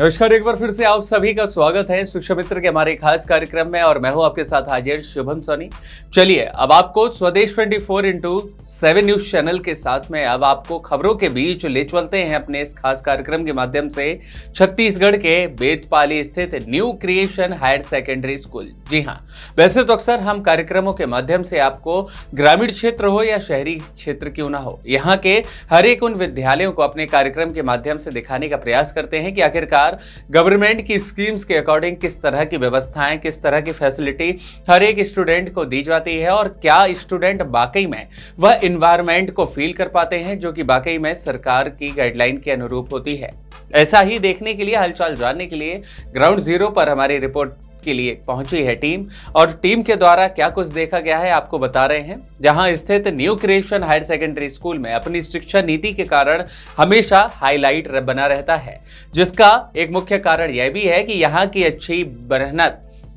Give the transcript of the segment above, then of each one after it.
नमस्कार, एक बार फिर से आप सभी का स्वागत है शिक्षा मित्र के हमारे खास कार्यक्रम में और मैं हूं आपके साथ हाजिर शुभम सोनी। चलिए अब आपको स्वदेश 24x7 न्यूज चैनल के साथ में अब आपको खबरों के बीच ले चलते हैं अपने इस खास कार्यक्रम के माध्यम से छत्तीसगढ़ के बेतपाली स्थित new creation higher secondary school. जी हाँ, वैसे तो अक्सर हम कार्यक्रमों के माध्यम से आपको ग्रामीण क्षेत्र हो या शहरी क्षेत्र क्यों ना हो, यहाँ के हर एक उन विद्यालयों को अपने कार्यक्रम के माध्यम से दिखाने का प्रयास करते हैं कि आखिरकार गवर्नमेंट की स्कीम्स के अकॉर्डिंग किस तरह की व्यवस्थाएं, किस तरह की फैसिलिटी हर एक स्टूडेंट को दी जाती है और क्या स्टूडेंट वाकई में वह एनवायरनमेंट को फील कर पाते हैं जो कि वाकई में सरकार की गाइडलाइन के अनुरूप होती है। ऐसा ही देखने के लिए, हालचाल जानने के लिए ग्राउंड जीरो पर हमारी रिपोर्ट के लिए पहुंची है टीम और टीम के द्वारा क्या कुछ देखा गया है आपको बता रहे हैं। जहां स्थित new creation higher secondary school में अपनी शिक्षा नीति के कारण हमेशा हाईलाइट बना रहता है, जिसका एक मुख्य कारण यह भी है कि यहाँ की अच्छी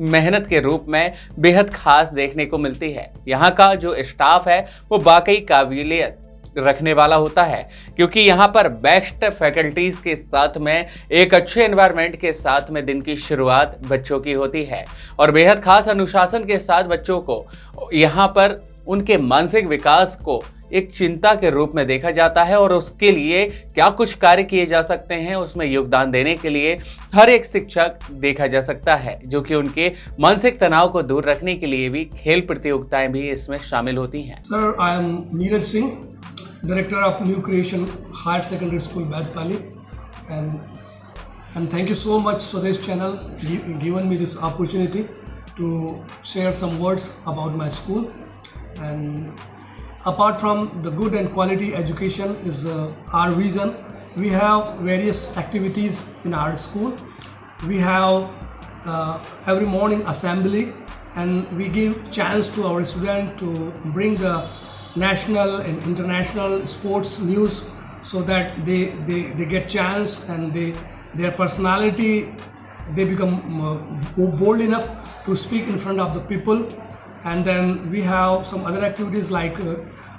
मेहनत के रूप में बेहद खास देखने को मिलती है। यहाँ का जो स्टाफ है वो वाकई काबिलियत रखने वाला होता है, क्योंकि यहाँ पर बेस्ट फैकल्टीज के साथ में एक अच्छे एनवायरनमेंट के साथ में दिन की शुरुआत बच्चों की होती है और बेहद खास अनुशासन के साथ बच्चों को यहाँ पर उनके मानसिक विकास को एक चिंता के रूप में देखा जाता है और उसके लिए क्या कुछ कार्य किए जा सकते हैं उसमें योगदान देने के लिए हर एक शिक्षक देखा जा सकता है, जो कि उनके मानसिक तनाव को दूर रखने के लिए भी खेल प्रतियोगिताएं भी इसमें शामिल होती हैं। Sir, I am Neeraj Singh, Director of New Creation Higher Secondary School, Bedpali, and thank you so much Swadesh channel given me this opportunity to share some words about my school. And apart from the good and quality education is our vision. We have various activities in our school. We have every morning assembly, and we give chance to our students to bring the national and international sports news so that they get chance and their personality, they become bold enough to speak in front of the people. And then we have some other activities like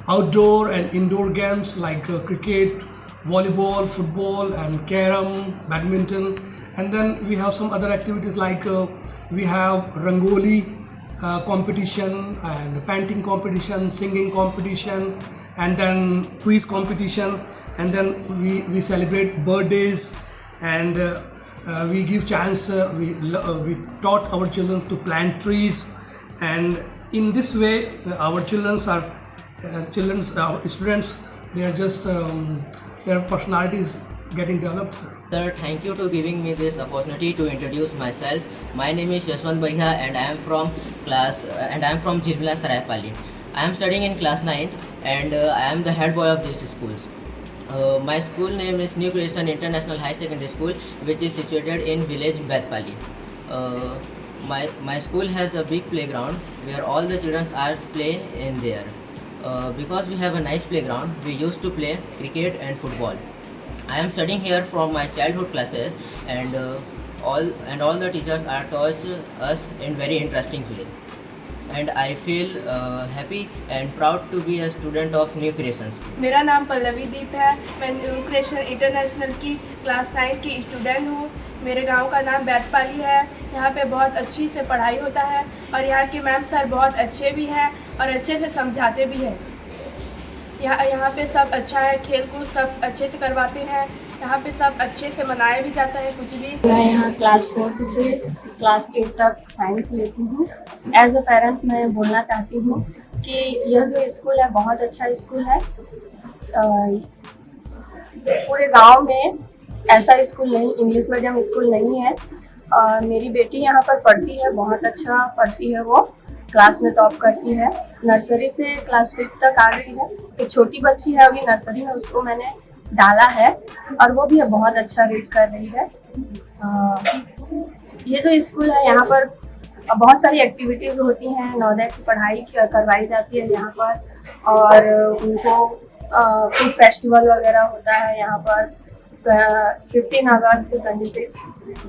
outdoor and indoor games like cricket, volleyball, football and carom, badminton. And then we have some other activities like we have rangoli competition and painting competition, singing competition, and then quiz competition, and then we celebrate birthdays, and we give chance, we taught our children to plant trees, and in this way our our students, they are just their personalities getting developed, sir. Sir, thank you to giving me this opportunity to introduce myself. My name is Yashwant Bhaiya and I am from Jilmila Saraipali. I am studying in class 9th and I am the head boy of this school. My school name is New Creation International High Secondary School, which is situated in village Bedpali. My school has a big playground where all the children are playing in there. Because we have a nice playground, we used to play cricket and football. I am studying here from my childhood classes, and all the teachers are taught us in very interesting way, and I feel happy and proud to be a student of New Creations. मेरा नाम पल्लवी दीप है। मैं new creation international की class 9 की student हूँ। मेरे गांव का नाम बैतपाली है। यहाँ पे बहुत अच्छी से पढ़ाई होता है और यहाँ के मैम सर बहुत अच्छे भी हैं और अच्छे से समझाते भी हैं। यहाँ पे सब अच्छा है, खेल कूद सब अच्छे से करवाते हैं। यहाँ पे सब अच्छे से मनाया भी जाता है कुछ भी। मैं यहाँ क्लास 4 से क्लास 8 तक साइंस लेती हूँ। एज अ पेरेंट्स मैं बोलना चाहती हूँ कि यह जो स्कूल है बहुत अच्छा स्कूल है। पूरे गांव में ऐसा स्कूल नहीं, इंग्लिश मीडियम स्कूल नहीं है। मेरी बेटी यहाँ पर पढ़ती है, बहुत अच्छा पढ़ती है, वो क्लास में टॉप करती है। नर्सरी से क्लास 5 तक आ गई है। एक छोटी बच्ची है अभी नर्सरी में, उसको मैंने डाला है और वो भी बहुत अच्छा रीड कर रही है। ये जो स्कूल है यहाँ पर बहुत सारी एक्टिविटीज़ होती हैं। नवोदय की पढ़ाई करवाई जाती है यहाँ पर और उनको फूड फेस्टिवल वगैरह होता है यहाँ पर। 15 अगस्त 26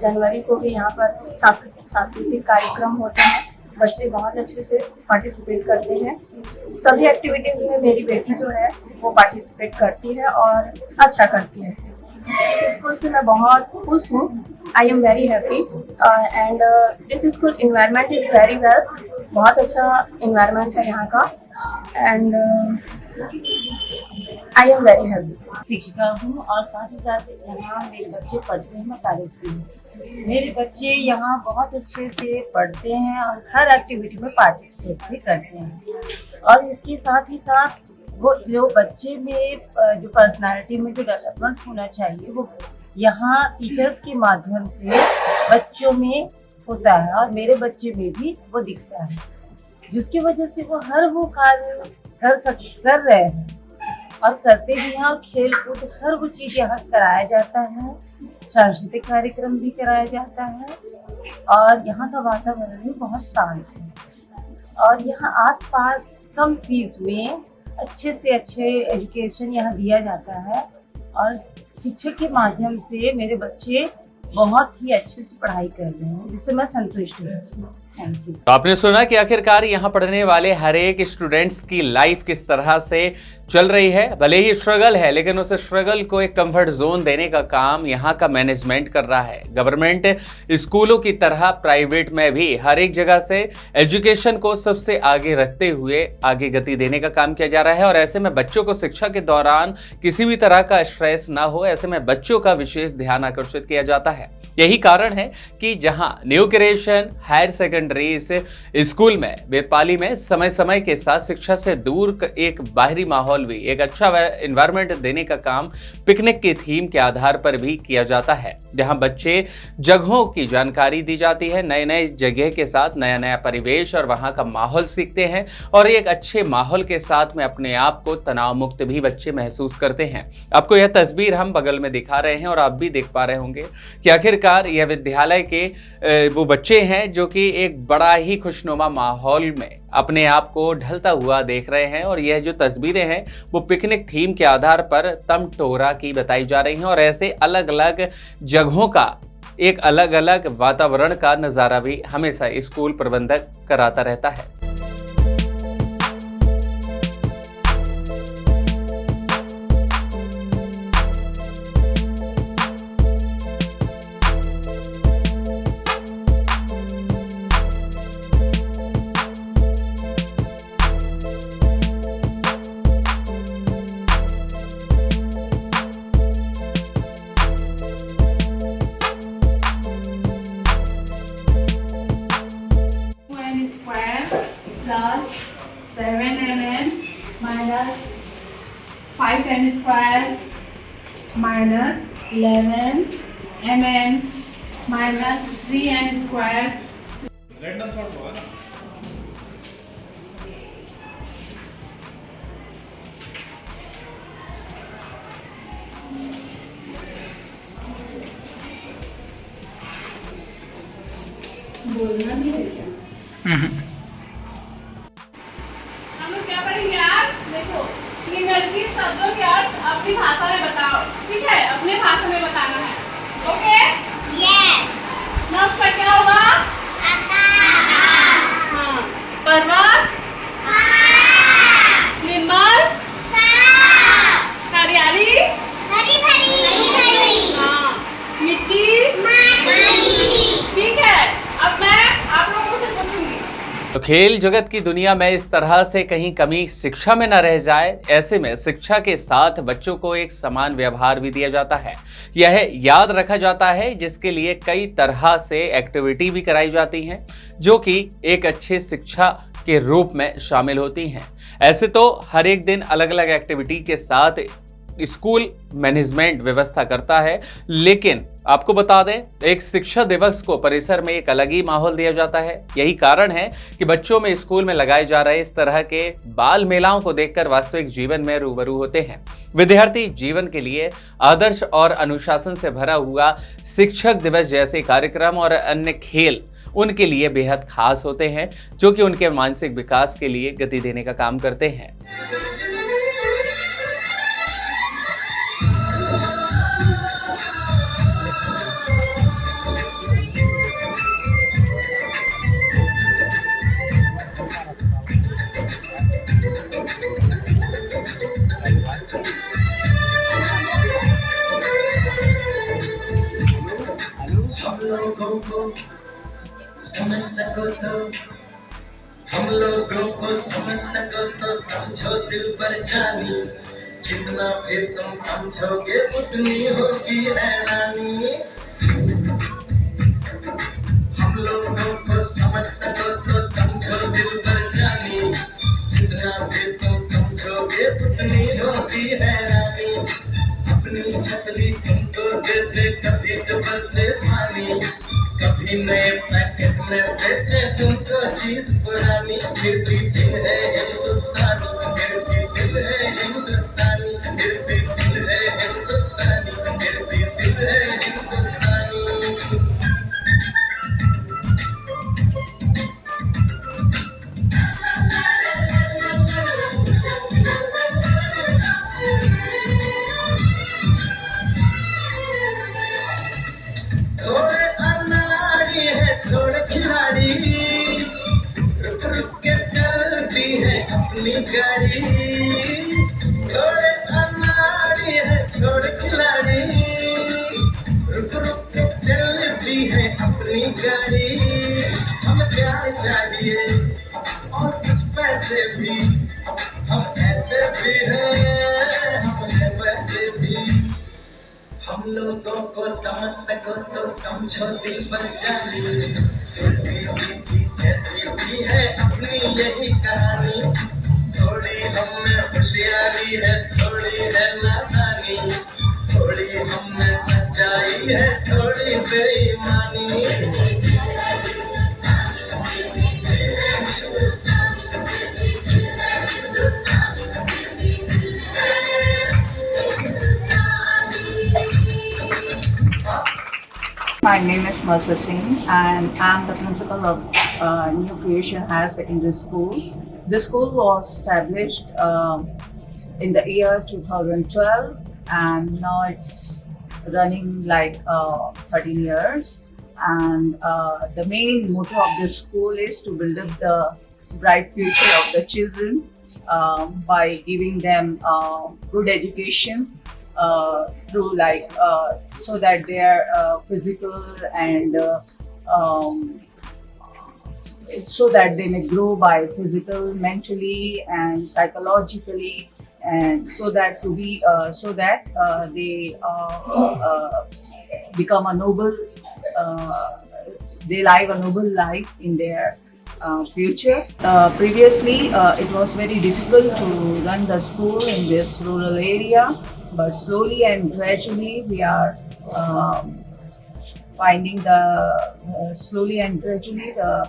जनवरी को भी यहाँ पर सांस्कृतिक कार्यक्रम होते हैं। बच्चे बहुत अच्छे से पार्टिसिपेट करते हैं। सभी एक्टिविटीज़ में मेरी बेटी जो है वो पार्टिसिपेट करती है और अच्छा करती है। इस स्कूल से मैं बहुत खुश हूँ। I am very happy and this school environment is very well. बहुत अच्छा इन्वायरमेंट है यहाँ का and I am very happy. शिक्षिका हूँ और साथ ही साथ यहाँ मेरे बच्चे पढ़ते हैं, मैं कॉलेज भी हूँ। मेरे बच्चे यहाँ बहुत अच्छे से पढ़ते हैं और हर एक्टिविटी में पार्टिसिपेट भी करते हैं। और इसके साथ ही साथ वो जो बच्चे में जो पर्सनालिटी में जो डेवलपमेंट होना चाहिए वो यहाँ टीचर्स के माध्यम से बच्चों में होता है और मेरे बच्चे में भी वो दिखता है, जिसकी वजह से वो हर वो कार्य कर रहे हैं और करते भी हैं। और खेल कूद हर वो चीज़ यहाँ कराया जाता है, सांस्कृतिक कार्यक्रम भी कराया जाता है और यहाँ का वातावरण भी बहुत शांत है। और यहाँ आसपास कम फीस में अच्छे से अच्छे एजुकेशन यहाँ दिया जाता है और शिक्षक के माध्यम से मेरे बच्चे बहुत ही अच्छे से पढ़ाई कर रहे हैं, जिससे मैं संतुष्ट हूँ। Thank you. तो आपने सुना कि आखिरकार यहाँ पढ़ने वाले हर एक स्टूडेंट्स की लाइफ किस तरह से चल रही है। भले ही स्ट्रगल है, लेकिन उस स्ट्रगल को एक कंफर्ट जोन देने का काम यहाँ का मैनेजमेंट कर रहा है। गवर्नमेंट स्कूलों की तरह प्राइवेट में भी हर एक जगह से एजुकेशन को सबसे आगे रखते हुए आगे गति देने का काम किया जा रहा है। और ऐसे में बच्चों को शिक्षा के दौरान किसी भी तरह का स्ट्रेस ना हो, ऐसे में बच्चों का विशेष ध्यान आकर्षित किया जाता है। यही कारण है कि जहां new creation higher secondary school में बेतपाली में समय समय के साथ शिक्षा से दूर एक बाहरी माहौल भी, एक अच्छा एनवायरनमेंट देने का काम पिकनिक की थीम के आधार पर भी किया जाता है, जहां बच्चे जगहों की जानकारी दी जाती है, नए नए जगह के साथ नया नया परिवेश और वहां का माहौल सीखते हैं और एक अच्छे माहौल के साथ में अपने आप को तनाव मुक्त भी बच्चे महसूस करते हैं। आपको यह तस्वीर हम बगल में दिखा रहे हैं और आप भी देख पा रहे होंगे कि आखिरकार यह विद्यालय के वो बच्चे हैं जो कि एक बड़ा ही खुशनुमा माहौल में अपने आप को ढलता हुआ देख रहे हैं। और यह जो तस्वीरें हैं वो पिकनिक थीम के आधार पर तमटोरा की बताई जा रही हैं और ऐसे अलग अलग जगहों का एक अलग अलग वातावरण का नजारा भी हमेशा स्कूल प्रबंधक कराता रहता है। plus 7n minus 5n square minus 11mn minus 3n square. बोलना भी है क्या? हम लोग क्या पढ़ेंगे आज? देखो, निम्नलिखित शब्दों के अर्थ अपनी भाषा में बताओ। ठीक है, अपने भाषा में बताना है। ओके? यस। नाम का क्या होगा? आकाश। हाँ। पर्वत? पहाड़। निर्मल? साफ। हरियाली? हरी भरी। हाँ। मिट्टी? माटी। ठीक है, अब मैं आप लोगों से पूछूंगी। तो खेल जगत की दुनिया में इस तरह से कहीं कमी शिक्षा में न रह जाए, ऐसे में शिक्षा के साथ बच्चों को एक समान व्यवहार भी दिया जाता है। यह याद रखा जाता है, जिसके लिए कई तरह से एक्टिविटी भी कराई जाती हैं, जो कि एक अच्छे शिक्षा के रूप में शामिल होती हैं। ऐसे तो हर एक दिन अलग अलग एक्टिविटी के साथ स्कूल मैनेजमेंट व्यवस्था करता है, लेकिन आपको बता दें, एक शिक्षा दिवस को परिसर में एक अलग ही माहौल दिया जाता है। यही कारण है कि बच्चों में स्कूल में लगाए जा रहे इस तरह के बाल मेलाओं को देखकर वास्तविक जीवन में रूबरू होते हैं। विद्यार्थी जीवन के लिए आदर्श और अनुशासन से भरा हुआ शिक्षक दिवस जैसे कार्यक्रम और अन्य खेल उनके लिए बेहद खास होते हैं, जो कि उनके मानसिक विकास के लिए गति देने का काम करते हैं। समझ सको तो हम लोगों को समझ सको तो समझो दिल पर जानी, जितना फिर तुम समझोगे उतनी होगी हैरानी। हम लोगों को समझ सको तो समझो दिल पर जानी, जितना फिर तुम समझोगे उतनी होगी हैरानी। अपनी छतरी तुमको देते कभी जबर से पानी, कभी नए पैकेट में बेचे तुमको चीज पुरानी। फिर भी दिल है हिंदुस्तानी, फिर भी दिल है हिंदुस्तानी, फिर भी दिल है हिंदुस्तानी, फिर भी दिल है हिंदुस्तानी। थोड़े अनाड़ी है थोड़े खिलाड़ी, रुक रुक के चलती है अपनी गाड़ी। थोड़े अनाड़ी है थोड़े खिलाड़ी, रुक रुक के चलती है अपनी गाड़ी। हम प्यार चाहिए और कुछ पैसे भी, हम ऐसे भी हैं, हम हैं वैसे भी। हम लोगों को समझ सको तो समझो दिल पर जानी, उल्टी सीधी जैसी भी है अपनी यही कहानी। थोड़ी हम में होशियारी है थोड़ी है नादानी, थोड़ी हम में सच्चाई है थोड़ी बेईमानी। My name is Mercer Singh and I'm the principal of New Creation Higher Secondary School. The school was established in the year 2012 and now it's running like 13 years. And the main motto of this school is to build up the bright future of the children by giving them good education through so that their physical and so that they may grow by physical, mentally and psychologically, and so that they become a noble, they live a noble life in their future. Previously, it was very difficult to run the school in this rural area, but slowly and gradually we are finding the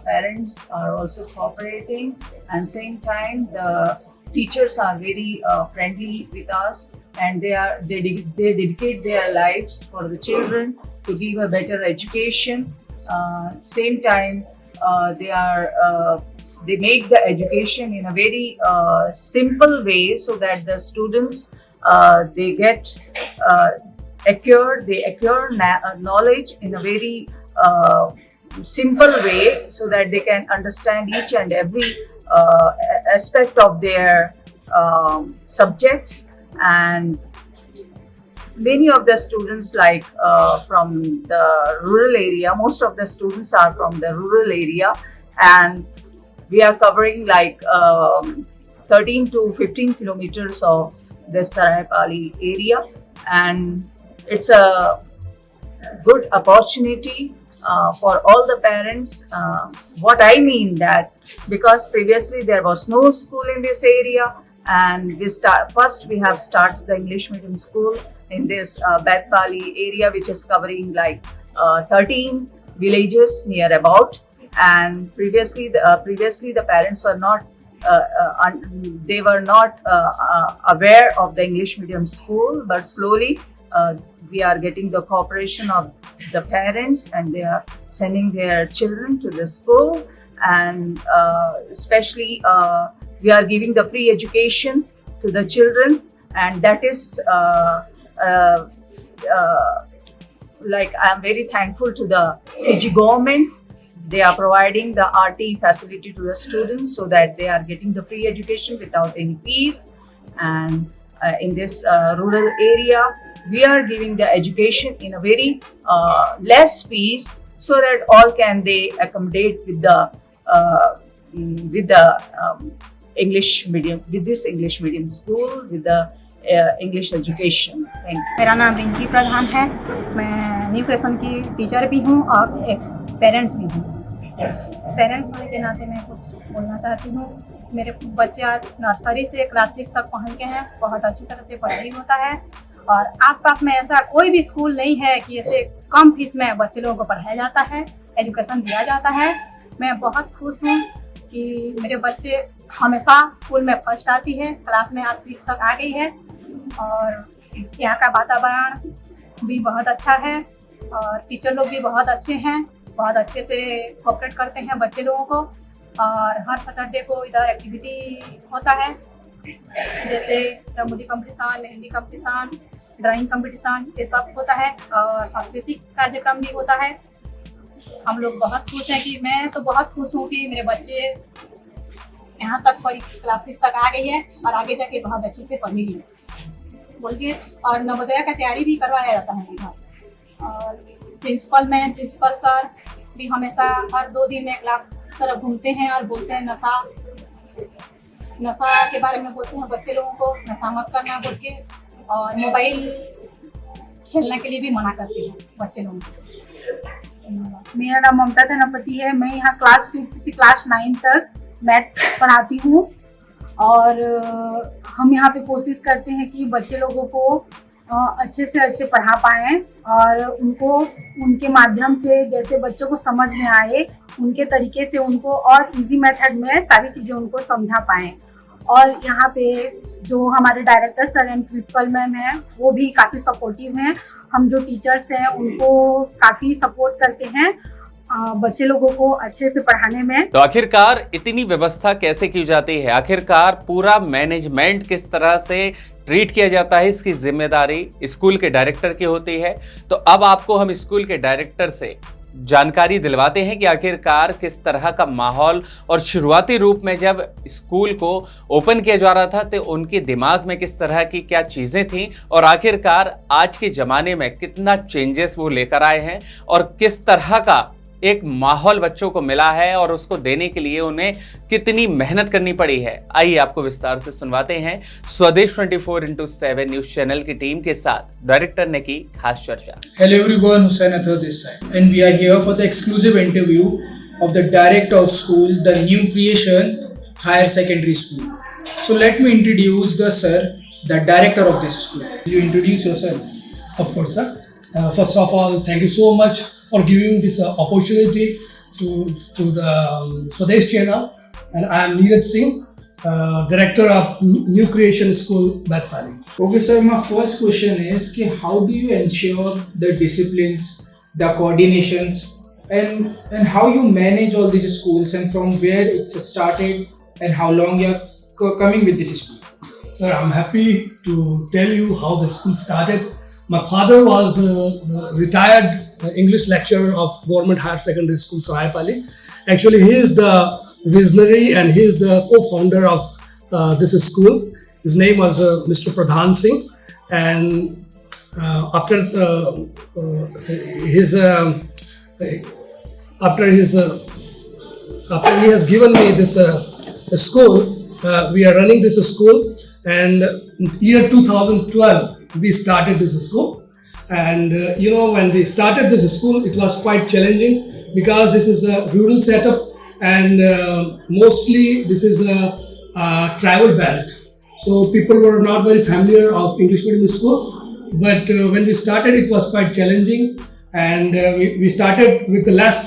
parents are also cooperating, and same time the teachers are very friendly with us, and they dedicate their lives for the children to give a better education. Same time they make the education in a very simple way, so that the students they acquire knowledge in a very simple way, so that they can understand each and every aspect of their subjects. And many of the students from the rural area, most of the students are from the rural area, and we are covering 13 to 15 kilometers of the Saraipali area, and it's a good opportunity for all the parents. What I mean that because previously there was no school in this area, and we have started the English medium school in this Baitpali area, which is covering 13 villages near about. And previously the parents were not aware of the English medium school, but slowly we are getting the cooperation of the parents, and they are sending their children to the school. And especially we are giving the free education to the children, and that is I am very thankful to the CG government. They are providing the RT facility to the students, so that they are getting the free education without any fees. And in this rural area, we are giving the education in a very less fees, so that all can they accommodate with the English medium, with this English medium school, with the English education. Thank you. मेरा नाम रिंकी प्रधान है। मैं new creation की teacher भी हूँ और एक parents भी हूँ। पेरेंट्स होने के नाते मैं कुछ बोलना चाहती हूँ। मेरे बच्चे आज नर्सरी से क्लास 6 तक पहुँच गए हैं। बहुत अच्छी तरह से पढ़ाई होता है और आसपास में ऐसा कोई भी स्कूल नहीं है कि ऐसे कम फीस में बच्चे लोगों को पढ़ाया जाता है, एजुकेशन दिया जाता है। मैं बहुत खुश हूँ कि मेरे बच्चे हमेशा स्कूल में फर्स्ट आती है, क्लास में आज 6 तक आ गई है और यहाँ का वातावरण भी बहुत अच्छा है और टीचर लोग भी बहुत अच्छे हैं, बहुत अच्छे से कोऑपरेट करते हैं बच्चे लोगों को। और हर सैटरडे को इधर एक्टिविटी होता है, जैसे rangoli competition, mehndi competition, drawing competition, ये सब होता है और सांस्कृतिक कार्यक्रम भी होता है। हम लोग बहुत खुश हैं कि मैं तो बहुत खुश हूँ कि मेरे बच्चे यहाँ तक पढ़ी, क्लास 6 तक आ गई है और आगे जाके बहुत अच्छे से पढ़ेगी बोल के। और नवोदय का तैयारी भी करवाया जाता है इधर। और प्रिंसिपल मैम, प्रिंसिपल सर भी हमेशा हर 2 दिन में क्लास तरफ घूमते हैं और बोलते हैं नशा के बारे में बोलते हैं बच्चे लोगों को, नशा मत करना बोल के। और मोबाइल खेलने के लिए भी मना करते हैं बच्चे लोगों को। मेरा नाम ममता धनापति है। मैं यहाँ क्लास 5 से क्लास 9 तक मैथ्स पढ़ाती हूँ और हम यहाँ पे कोशिश करते हैं कि बच्चे लोगों को अच्छे से अच्छे पढ़ा पाएँ और उनको उनके माध्यम से जैसे बच्चों को समझ में आए उनके तरीके से उनको और इजी मेथड में सारी चीज़ें उनको समझा पाएँ। और यहाँ पे जो हमारे director sir and principal ma'am हैं वो भी काफ़ी सपोर्टिव हैं। हम जो टीचर्स हैं उनको काफ़ी सपोर्ट करते हैं बच्चे लोगों को अच्छे से पढ़ाने में। तो आखिरकार इतनी व्यवस्था कैसे की जाती है, आखिरकार पूरा मैनेजमेंट किस तरह से ट्रीट किया जाता है, इसकी जिम्मेदारी स्कूल के डायरेक्टर की होती है। तो अब आपको हम स्कूल के डायरेक्टर से जानकारी दिलवाते हैं कि आखिरकार किस तरह का माहौल और शुरुआती रूप में जब स्कूल को ओपन किया जा रहा था तो उनके दिमाग में किस तरह की क्या चीज़ें थीं और आखिरकार आज के ज़माने में कितना चेंजेस वो लेकर आए हैं और किस तरह का एक माहौल बच्चों को मिला है और उसको देने के लिए उन्हें कितनी मेहनत करनी पड़ी है। आइए आपको विस्तार से सुनवाते हैं स्वदेश 24/7 न्यूज चैनल की टीम के साथ डायरेक्टर ने की खास चर्चा। Hello everyone, Hussain Athar this side, and we are here for the exclusive interview of the director of school, the New Creation Higher Secondary School. So let me introduce the sir, the director of this school. You introduce yourself. Of course, sir. First of all, thank you so much for giving this opportunity to the Swadesh channel, and I am Neeraj Singh, director of New Creation School, Batpali. Okay, sir. My first question is, how do you ensure the disciplines, the coordinations, and how you manage all these schools, and from where it's started, and how long you are coming with this school? Sir, I'm happy to tell you how the school started. My father was retired English lecturer of Government Higher Secondary School, Saraipali. Actually, he is the visionary and he is the co-founder of this school. His name was Mr. Pradhan Singh, and after he has given me this school, we are running this school, and in year 2012 we started this school. And when we started this school, it was quite challenging because this is a rural setup, and mostly this is a tribal belt, so people were not very familiar of English medium school. But when we started, it was quite challenging, and we started with less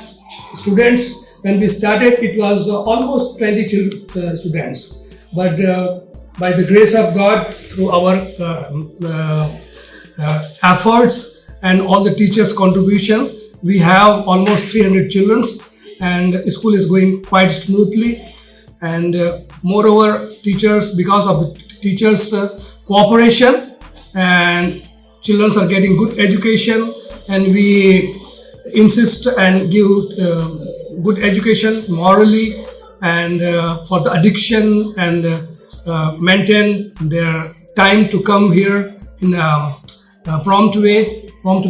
students. When we started, it was almost 20 students, but by the grace of God, through our efforts and all the teachers' contribution, we have almost 300 children, and school is going quite smoothly. And moreover, teachers, because of the teachers' cooperation, and children are getting good education, and we insist and give good education morally and for the addiction, and maintain their time to come here in a prompt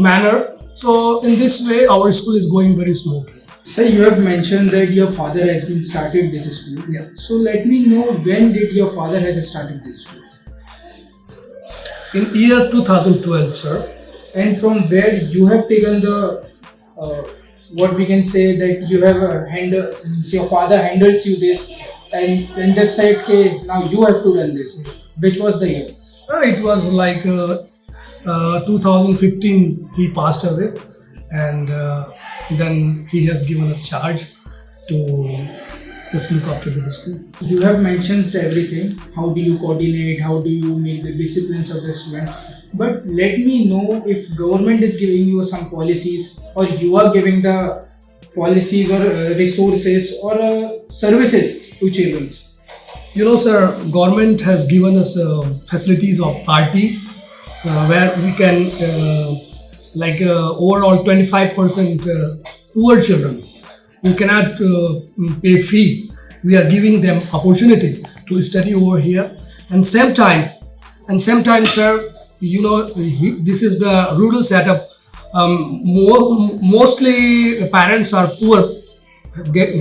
manner. So in this way, our school is going very smoothly. Sir, you have mentioned that your father has been started this school. Yeah. So let me know, when did your father has started this school? In year 2012, sir. And from where you have taken the what we can say that you have your father handles you this and then just said, okay, now you have to run this. Which was the year? It was like 2015 he passed away, and then he has given us charge to just look after this school. You have mentioned everything. How do you coordinate? How do you make the disciplines of the student? But let me know if government is giving you some policies, or you are giving the policies or resources or services to children. You know, sir, government has given us facilities of RT, where we can overall 25% poor children who cannot pay fee. We are giving them opportunity to study over here, and same time, sir, you know, this is the rural setup. Mostly parents are poor,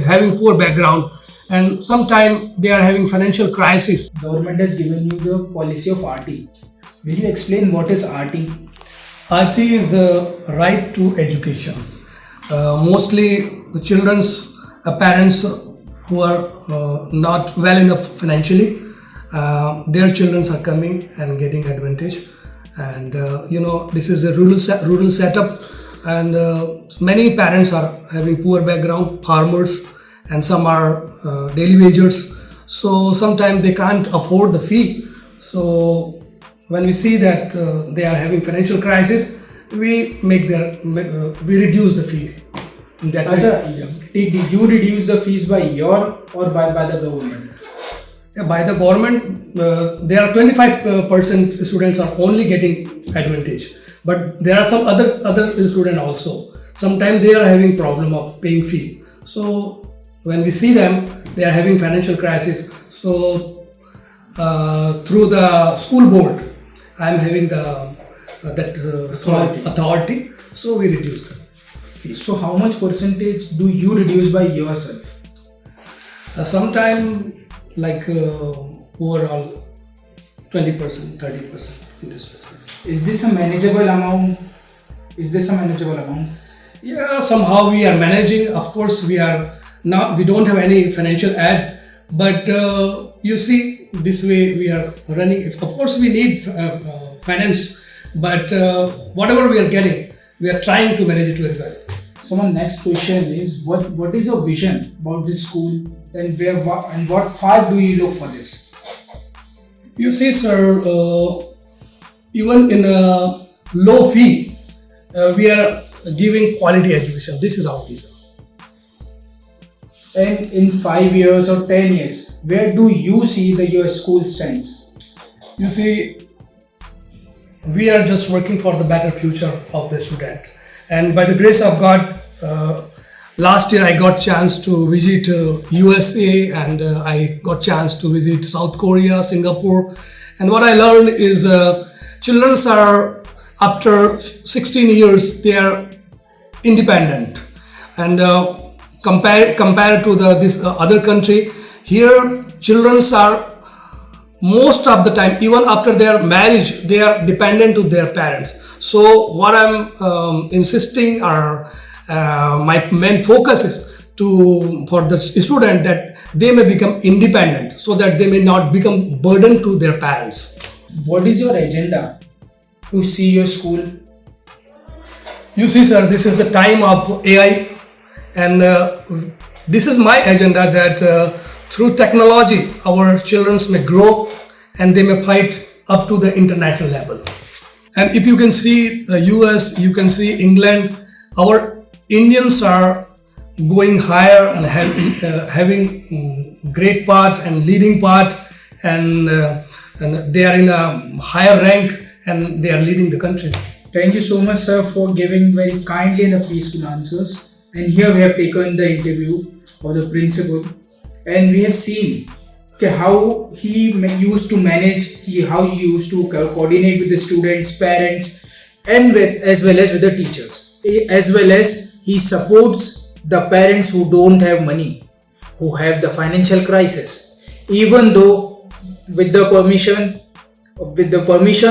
having poor background, and sometimes they are having financial crisis. Government has given you the policy of RT. Will you explain what is RT? RT is right to education. Mostly the children's parents who are not well enough financially, their children are coming and getting advantage. And you know, this is a rural setup, and many parents are having poor background, farmers, and some are daily wagers. So sometimes they can't afford the fee. So when we see that they are having financial crisis, we reduce the fee. In that way, Did you reduce the fees by your or by the government? by the government, there are 25% students are only getting advantage, but there are some other students also. Sometimes they are having problem of paying fee. So when we see them, they are having financial crisis. So through the school board, I am having authority. So we reduce them. So how much percentage do you reduce by yourself? Sometime overall 20%, 30% in this facility. Is this a manageable amount? Yeah, somehow we are managing. Of course, we don't have any financial aid, but you see, this way we are running. Of course, we need finance, but whatever we are getting, we are trying to manage it very well. So my next question is, what is your vision about this school, and what far do you look for this? You see, sir, even in a low fee, we are giving quality education. This is our vision. And in 5 years or 10 years, where do you see your school stands? You see, we are just working for the better future of the student. And by the grace of God, last year I got chance to visit USA, and I got chance to visit South Korea, Singapore. And what I learned is children are, after 16 years, they are independent. And compared to this other country, here children are most of the time, even after their marriage, they are dependent to their parents. So what I'm insisting, or my main focus is for the student, that they may become independent, so that they may not become burden to their parents. What is your agenda to see your school? You see, sir, this is the time of AI, and this is my agenda, that through technology, our children may grow and they may fight up to the international level. And if you can see the US, you can see England, our Indians are going higher and having great part and leading part, and they are in a higher rank, and they are leading the country. Thank you so much, sir, for giving very kindly and peaceful answers. And here we have taken the interview of the principal, and we have seen how he used to manage, how he used to coordinate with the students, parents, and as well as with the teachers. as well as he supports the parents who don't have money, who have the financial crisis. Even though with the permission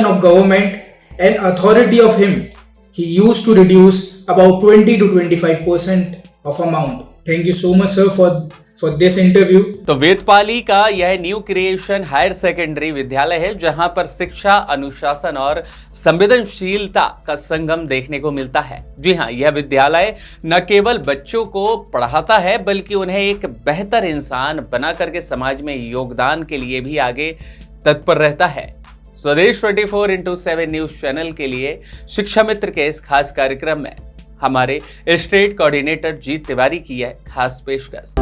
of government and authority of him, he used to reduce about 20 to 25% of amount. Thank you so much, sir, for this interview. तो वेदपाली का यह new creation higher secondary विद्यालय है जहां पर शिक्षा, अनुशासन और संवेदनशीलता का संगम देखने को मिलता है। जी हां, यह विद्यालय न केवल बच्चों को पढ़ाता है बल्कि उन्हें एक बेहतर इंसान बना करके समाज में योगदान के लिए भी आगे तत्पर रहता है। स्वदेश 24/7 न्यूज चैनल के लिए शिक्षा मित्र के इस खास कार्यक्रम में हमारे स्टेट कोऑर्डिनेटर जीत तिवारी की है खास पेशकश।